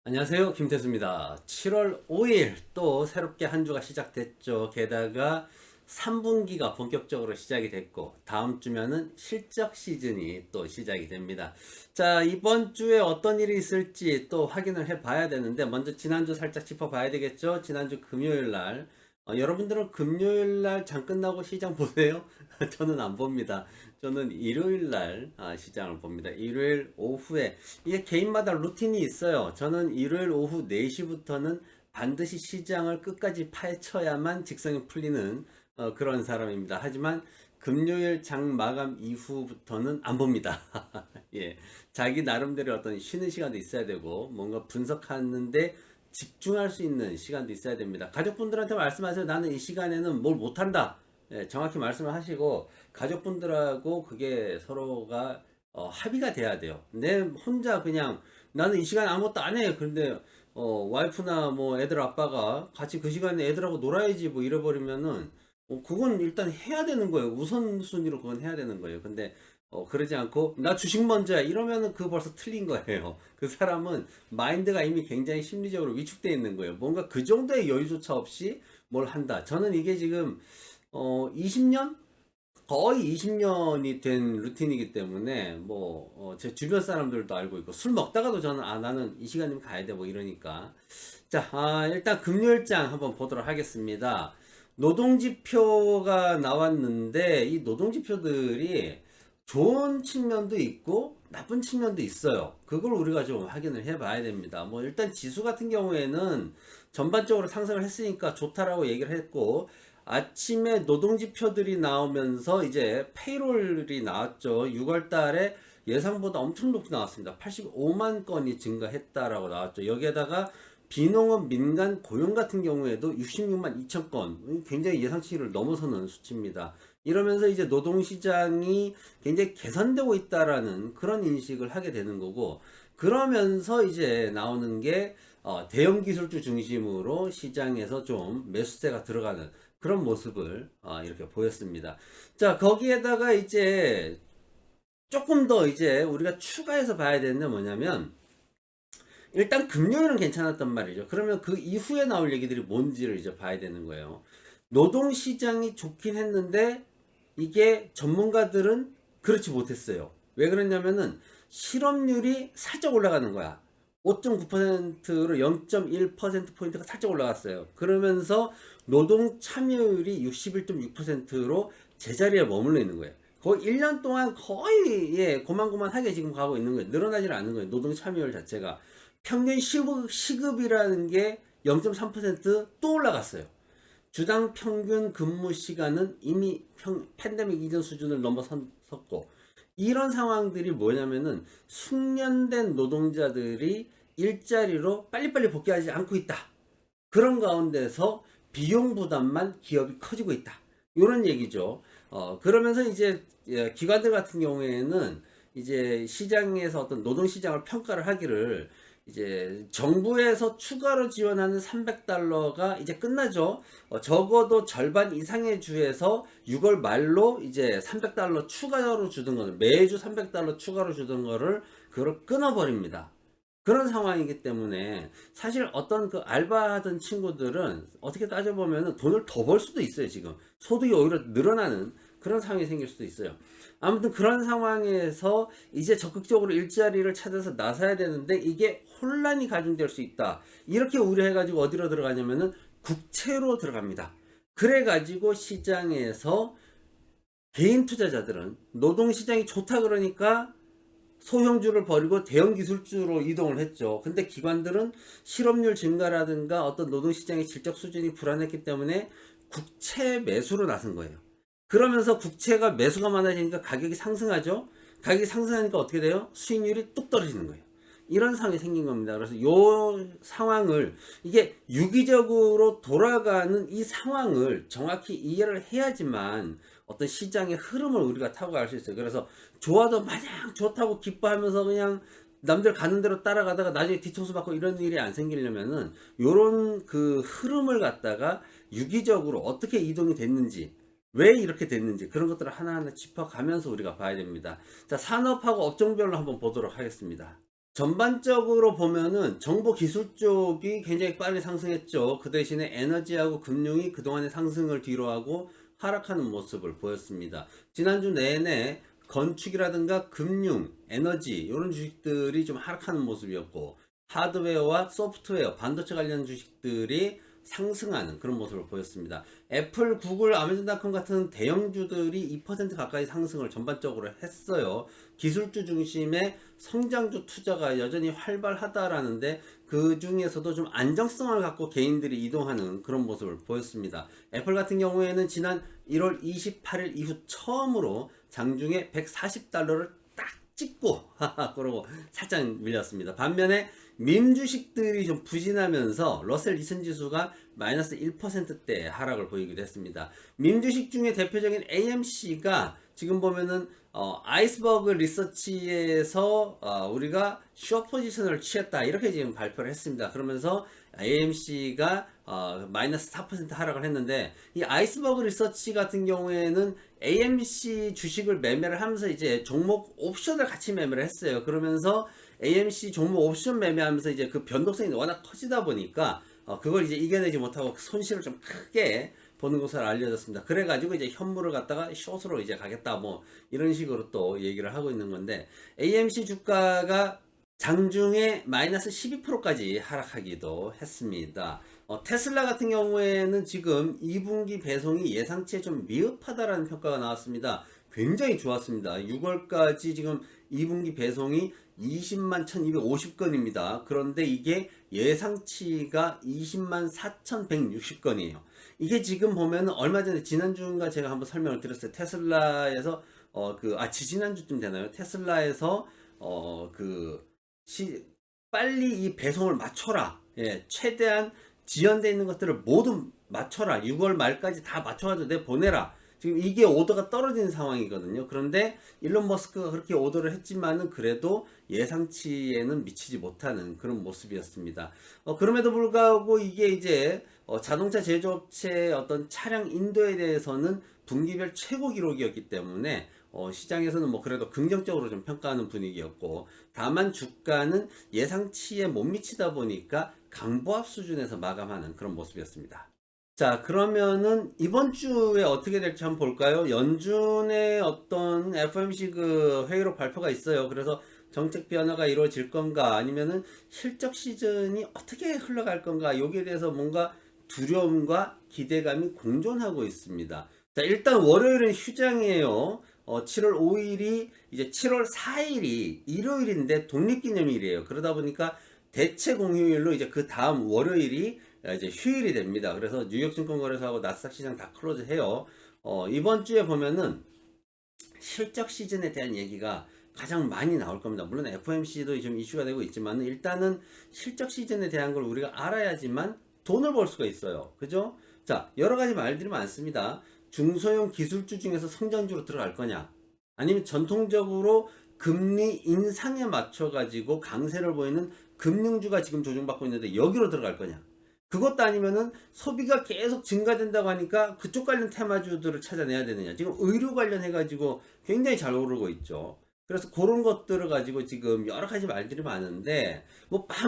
안녕하세요. 김태수입니다. 7월 5일 또 새롭게 한 주가 시작됐죠. 게다가 3분기가 본격적으로 시작이 됐고 다음 주면은 실적 시즌이 또 시작이 됩니다. 자, 이번 주에 어떤 일이 있을지 또 확인을 해 봐야 되는데 먼저 지난주 살짝 짚어 봐야 되겠죠. 지난주 금요일 날 여러분들은 금요일 날 장 끝나고 시장 보세요? 저는 안 봅니다. 저는 일요일 날 시장을 봅니다. 일요일 오후에 이게 개인마다 루틴이 있어요. 저는 일요일 오후 4시부터는 반드시 시장을 끝까지 파헤쳐야만 직성이 풀리는 그런 사람입니다. 하지만 금요일 장 마감 이후부터는 안 봅니다. 예. 자기 나름대로 어떤 쉬는 시간도 있어야 되고 뭔가 분석하는데 집중할 수 있는 시간도 있어야 됩니다. 가족분들한테 말씀하세요. 나는 이 시간에는 뭘 못한다. 예, 정확히 말씀을 하시고 가족분들하고 그게 서로가 합의가 돼야 돼요. 내 혼자 그냥 나는 이 시간에 아무것도 안 해. 그런데 와이프나 뭐 애들 아빠가 같이 그 시간에 애들하고 놀아야지 뭐 이래버리면은 그건 일단 해야 되는 거예요. 우선순위로 그건 해야 되는 거예요. 근데 그러지 않고 나 주식 먼저야 이러면은 그 벌써 틀린 거예요. 그 사람은 마인드가 이미 굉장히 심리적으로 위축되어 있는 거예요. 뭔가 그 정도의 여유조차 없이 뭘 한다. 저는 이게 지금 20년? 거의 20년이 된 루틴이기 때문에 제 주변 사람들도 알고 있고 술 먹다가도 저는 나는 이 시간이면 가야 돼 뭐 이러니까 자, 일단 금요일장 한번 보도록 하겠습니다. 노동지표가 나왔는데 이 노동지표들이 좋은 측면도 있고 나쁜 측면도 있어요. 그걸 우리가 좀 확인을 해 봐야 됩니다. 뭐 일단 지수 같은 경우에는 전반적으로 상승을 했으니까 좋다라고 얘기를 했고 아침에 노동지표들이 나오면서 이제 페이롤이 나왔죠. 6월 달에 예상보다 엄청 높게 나왔습니다. 85만 건이 증가했다라고 나왔죠. 여기에다가 비농업 민간 고용 같은 경우에도 66만 2천 건, 굉장히 예상치를 넘어서는 수치입니다. 이러면서 이제 노동시장이 굉장히 개선되고 있다라는 그런 인식을 하게 되는 거고, 그러면서 이제 나오는 게 대형 기술주 중심으로 시장에서 좀 매수세가 들어가는 그런 모습을 이렇게 보였습니다. 자, 거기에다가 이제 조금 더 이제 우리가 추가해서 봐야 되는 게 뭐냐면 일단 금요일은 괜찮았단 말이죠. 그러면 그 이후에 나올 얘기들이 뭔지를 이제 봐야 되는 거예요. 노동시장이 좋긴 했는데 이게 전문가들은 그렇지 못했어요. 왜 그랬냐면은 실업률이 살짝 올라가는 거야. 5.9%로 0.1%포인트가 살짝 올라갔어요. 그러면서 노동 참여율이 61.6%로 제자리에 머물러 있는 거예요. 거의 1년 동안 거의 고만고만하게 지금 가고 있는 거예요. 늘어나질 않는 거예요. 노동 참여율 자체가. 평균 시급이라는 게 0.3%또 올라갔어요. 주당 평균 근무 시간은 이미 팬데믹 이전 수준을 넘어섰고 이런 상황들이 뭐냐면은 숙련된 노동자들이 일자리로 빨리빨리 복귀하지 않고 있다. 그런 가운데서 비용 부담만 기업이 커지고 있다. 이런 얘기죠. 그러면서 이제 기관들 같은 경우에는 이제 시장에서 어떤 노동 시장을 평가를 하기를 이제 정부에서 추가로 지원하는 300달러가 이제 끝나죠. 적어도 절반 이상의 주에서 6월 말로 이제 300달러 추가로 주던 거를 매주 300달러 추가로 주던 거를 그걸 끊어버립니다. 그런 상황이기 때문에 사실 어떤 그 알바하던 친구들은 어떻게 따져보면 돈을 더 벌 수도 있어요. 지금 소득이 오히려 늘어나는 그런 상황이 생길 수도 있어요. 아무튼 그런 상황에서 이제 적극적으로 일자리를 찾아서 나서야 되는데 이게 혼란이 가중될 수 있다. 이렇게 우려해가지고 어디로 들어가냐면은 국채로 들어갑니다. 그래가지고 시장에서 개인 투자자들은 노동시장이 좋다 그러니까 소형주를 버리고 대형 기술주로 이동을 했죠. 근데 기관들은 실업률 증가라든가 어떤 노동시장의 질적 수준이 불안했기 때문에 국채 매수로 나선 거예요. 그러면서 국채가 매수가 많아지니까 가격이 상승하죠. 가격이 상승하니까 어떻게 돼요? 수익률이 뚝 떨어지는 거예요. 이런 상황이 생긴 겁니다. 그래서 이 상황을 이게 유기적으로 돌아가는 이 상황을 정확히 이해를 해야지만 어떤 시장의 흐름을 우리가 타고 갈 수 있어요. 그래서 좋아도 마냥 좋다고 기뻐하면서 그냥 남들 가는 대로 따라가다가 나중에 뒤통수 받고 이런 일이 안 생기려면은 요런 그 흐름을 갖다가 유기적으로 어떻게 이동이 됐는지 왜 이렇게 됐는지 그런 것들을 하나하나 짚어가면서 우리가 봐야 됩니다. 자, 산업하고 업종별로 한번 보도록 하겠습니다. 전반적으로 보면은 정보 기술 쪽이 굉장히 빠르게 상승했죠. 그 대신에 에너지하고 금융이 그동안의 상승을 뒤로하고 하락하는 모습을 보였습니다. 지난주 내내 건축이라든가 금융, 에너지 이런 주식들이 좀 하락하는 모습이었고, 하드웨어와 소프트웨어, 반도체 관련 주식들이 상승하는 그런 모습을 보였습니다. 애플, 구글, 아마존닷컴 같은 대형주들이 2% 가까이 상승을 전반적으로 했어요. 기술주 중심의 성장주 투자가 여전히 활발하다라는데, 그 중에서도 좀 안정성을 갖고 개인들이 이동하는 그런 모습을 보였습니다. 애플 같은 경우에는 지난 1월 28일 이후 처음으로 장중에 140달러를 딱 찍고 그러고 살짝 밀렸습니다. 반면에 민 주식들이 좀 부진하면서 러셀 2000 지수가 마이너스 1%대 하락을 보이기도 했습니다. 민 주식 중에 대표적인 AMC가 지금 보면은 아이스버그 리서치에서 우리가 숏 포지션을 취했다 이렇게 지금 발표를 했습니다. 그러면서 AMC가 마이너스 4% 하락을 했는데, 이 아이스버그 리서치 같은 경우에는 AMC 주식을 매매를 하면서 이제 종목 옵션을 같이 매매를 했어요. 그러면서 AMC 종목 옵션 매매하면서 이제 그 변동성이 워낙 커지다 보니까 그걸 이제 이겨내지 못하고 손실을 좀 크게 보는 것으로 알려졌습니다. 그래가지고 이제 현물을 갖다가 숏으로 이제 가겠다 뭐 이런 식으로 또 얘기를 하고 있는 건데, AMC 주가가 장중에 마이너스 12%까지 하락하기도 했습니다. 테슬라 같은 경우에는 지금 2분기 배송이 예상치에 좀 미흡하다라는 평가가 나왔습니다. 굉장히 좋았습니다. 6월까지 지금 2분기 배송이 20만 1250건입니다. 그런데 이게 예상치가 20만 4160건이에요. 이게 지금 보면 얼마 전에 지난주인가 제가 한번 설명을 드렸어요. 테슬라에서 지지난주쯤 되나요? 테슬라에서 그 빨리 이 배송을 맞춰라. 예, 최대한 지연되어 있는 것들을 모두 맞춰라. 6월 말까지 다 맞춰가지고 내 보내라. 지금 이게 오더가 떨어진 상황이거든요. 그런데 일론 머스크가 그렇게 오더를 했지만은 그래도 예상치에는 미치지 못하는 그런 모습이었습니다. 그럼에도 불구하고 이게 이제 자동차 제조업체의 어떤 차량 인도에 대해서는 분기별 최고 기록이었기 때문에 시장에서는 뭐 그래도 긍정적으로 좀 평가하는 분위기였고, 다만 주가는 예상치에 못 미치다 보니까 강보합 수준에서 마감하는 그런 모습이었습니다. 자, 그러면은 이번 주에 어떻게 될지 한번 볼까요? 연준의 어떤 FOMC 그 회의록 발표가 있어요. 그래서 정책 변화가 이루어질 건가, 아니면은 실적 시즌이 어떻게 흘러갈 건가, 여기에 대해서 뭔가 두려움과 기대감이 공존하고 있습니다. 자, 일단 월요일은 휴장이에요. 7월 5일이 이제 7월 4일이 일요일인데 독립기념일이에요. 그러다 보니까 대체 공휴일로 이제 그 다음 월요일이 이제 휴일이 됩니다. 그래서 뉴욕 증권거래소하고 나스닥 시장 다 클로즈 해요. 이번 주에 보면은 실적 시즌에 대한 얘기가 가장 많이 나올 겁니다. 물론 FOMC도 좀 이슈가 되고 있지만 일단은 실적 시즌에 대한 걸 우리가 알아야지만 돈을 벌 수가 있어요. 그죠? 자, 여러 가지 말들이 많습니다. 중소형 기술주 중에서 성장주로 들어갈 거냐? 아니면 전통적으로 금리 인상에 맞춰 가지고 강세를 보이는 금융주가 지금 조정받고 있는데 여기로 들어갈 거냐? 그것도 아니면은 소비가 계속 증가된다고 하니까 그쪽 관련 테마주들을 찾아내야 되느냐. 지금 의료 관련해 가지고 굉장히 잘 오르고 있죠. 그래서 그런 것들을 가지고 지금 여러 가지 말들이 많은데,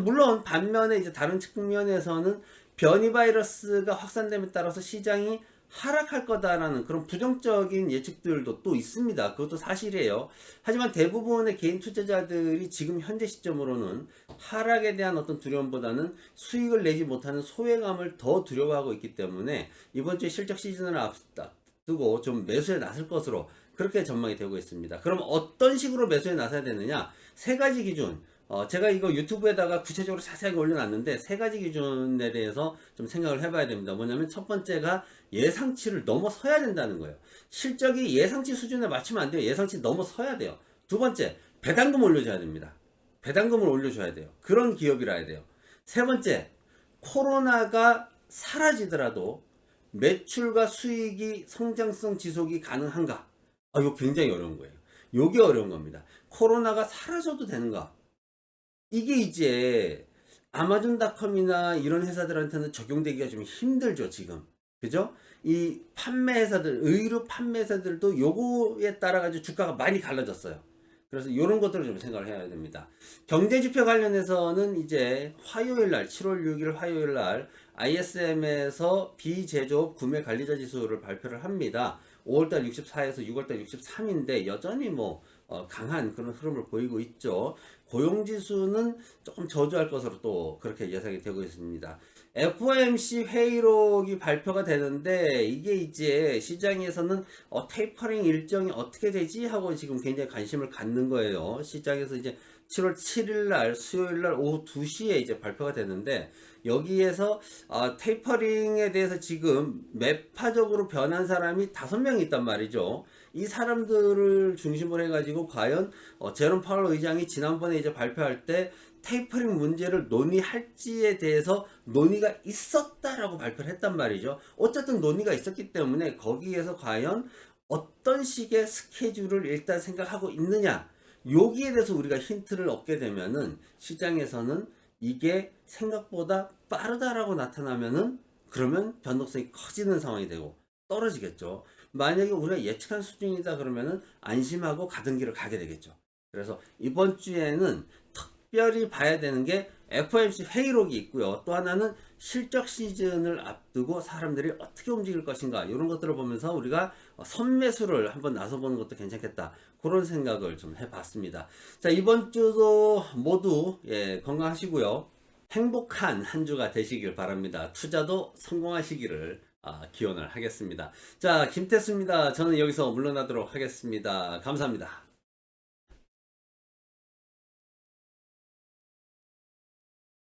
물론 반면에 이제 다른 측면에서는 변이 바이러스가 확산됨에 따라서 시장이 하락할 거다라는 그런 부정적인 예측들도 또 있습니다. 그것도 사실이에요. 하지만 대부분의 개인 투자자들이 지금 현재 시점으로는 하락에 대한 어떤 두려움보다는 수익을 내지 못하는 소외감을 더 두려워하고 있기 때문에 이번 주에 실적 시즌을 앞두고 좀 매수에 나설 것으로 그렇게 전망이 되고 있습니다. 그럼 어떤 식으로 매수에 나서야 되느냐? 세 가지 기준. 제가 이거 유튜브에다가 구체적으로 자세하게 올려놨는데 세 가지 기준에 대해서 좀 생각을 해봐야 됩니다. 뭐냐면 첫 번째가 예상치를 넘어서야 된다는 거예요. 실적이 예상치 수준에 맞추면 안 돼요. 예상치 넘어서야 돼요. 두 번째, 배당금 올려줘야 됩니다. 배당금을 올려줘야 돼요. 그런 기업이라 야 돼요. 세 번째, 코로나가 사라지더라도 매출과 수익이 성장성 지속이 가능한가? 이거 굉장히 어려운 거예요. 이게 어려운 겁니다. 코로나가 사라져도 되는가? 이게 이제 아마존닷컴이나 이런 회사들한테는 적용되기가 좀 힘들죠, 지금. 그죠? 이 판매 회사들, 의류 판매 회사들도 요거에 따라 가지고 주가가 많이 갈라졌어요. 그래서 이런 것들을 좀 생각을 해야 됩니다. 경제지표 관련해서는 이제 화요일 날, 7월 6일 화요일 날 ISM에서 비제조업 구매관리자 지수를 발표를 합니다. 5월달 64에서 6월달 63인데 여전히 뭐 강한 그런 흐름을 보이고 있죠. 고용지수는 조금 저조할 것으로 또 그렇게 예상이 되고 있습니다. FOMC 회의록이 발표가 되는데 이게 이제 시장에서는 테이퍼링 일정이 어떻게 되지 하고 지금 굉장히 관심을 갖는 거예요. 시장에서 이제 7월 7일 날 수요일 날 오후 2시에 이제 발표가 되는데 여기에서 테이퍼링에 대해서 지금 매파적으로 변한 사람이 5명이 있단 말이죠. 이 사람들을 중심으로 해가지고 과연 제롬 파월 의장이 지난번에 이제 발표할 때 테이퍼링 문제를 논의할지에 대해서 논의가 있었다라고 발표를 했단 말이죠. 어쨌든 논의가 있었기 때문에 거기에서 과연 어떤 식의 스케줄을 일단 생각하고 있느냐, 여기에 대해서 우리가 힌트를 얻게 되면은 시장에서는 이게 생각보다 빠르다라고 나타나면은 그러면 변동성이 커지는 상황이 되고 떨어지겠죠. 만약에 우리가 예측한 수준이다 그러면은 안심하고 가던 길을 가게 되겠죠. 그래서 이번 주에는 특별히 봐야 되는 게 FOMC 회의록이 있고요. 또 하나는 실적 시즌을 앞두고 사람들이 어떻게 움직일 것인가 이런 것들을 보면서 우리가 선매수를 한번 나서보는 것도 괜찮겠다. 그런 생각을 좀 해봤습니다. 자, 이번 주도 모두 건강하시고요. 행복한 한 주가 되시길 바랍니다. 투자도 성공하시기를 기원을 하겠습니다. 자, 김태수입니다. 저는 여기서 물러나도록 하겠습니다. 감사합니다.